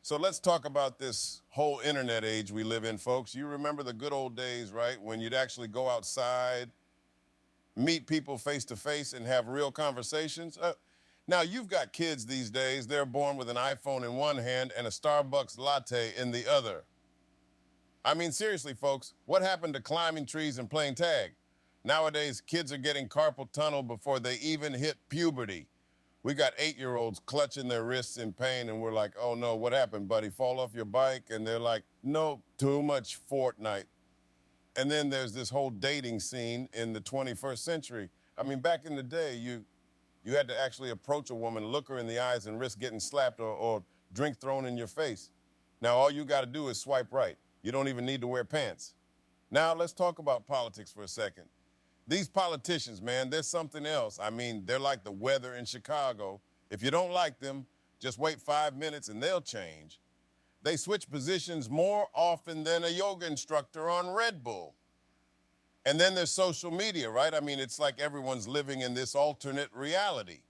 So let's talk about this whole internet age we live in, folks. You remember the good old days, right? When you'd actually go outside, meet people face to face, and have real conversations. Now, you've got kids these days, they're born with an iPhone in one hand and a Starbucks latte in the other. I mean, seriously, folks, what happened to climbing trees and playing tag? Nowadays, kids are getting carpal tunnel before they even hit puberty. We got 8-year-olds clutching their wrists in pain, and we're like, oh no, what happened, buddy? Fall off your bike? And they're like, no, too much Fortnite. And then there's this whole dating scene in the 21st century. I mean, back in the day, you had to actually approach a woman, look her in the eyes, and risk getting slapped or drink thrown in your face. Now, all you got to do is swipe right. You don't even need to wear pants. Now, let's talk about politics for a second. These politicians, man, there's something else. I mean, they're like the weather in Chicago. If you don't like them, just wait 5 minutes and they'll change. They switch positions more often than a yoga instructor on Red Bull. And then there's social media, right? I mean, it's like everyone's living in this alternate reality.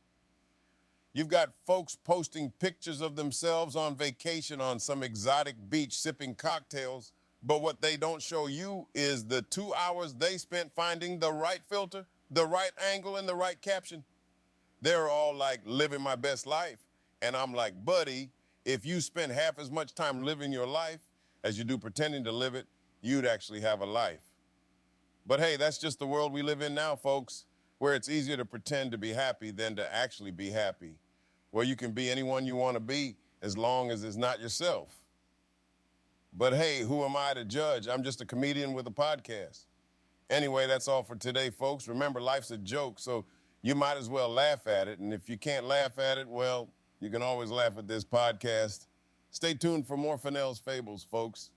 You've got folks posting pictures of themselves on vacation on some exotic beach sipping cocktails, but what they don't show you is the 2 hours they spent finding the right filter, the right angle, and the right caption. They're all like, living my best life. And I'm like, buddy, if you spend half as much time living your life as you do pretending to live it, you'd actually have a life. But hey, that's just the world we live in now, folks, where it's easier to pretend to be happy than to actually be happy, where you can be anyone you want to be as long as it's not yourself. But hey, who am I to judge? I'm just a comedian with a podcast. Anyway, that's all for today, folks. Remember, life's a joke, so you might as well laugh at it. And if you can't laugh at it, well, you can always laugh at this podcast. Stay tuned for more Fennell's Fables, folks.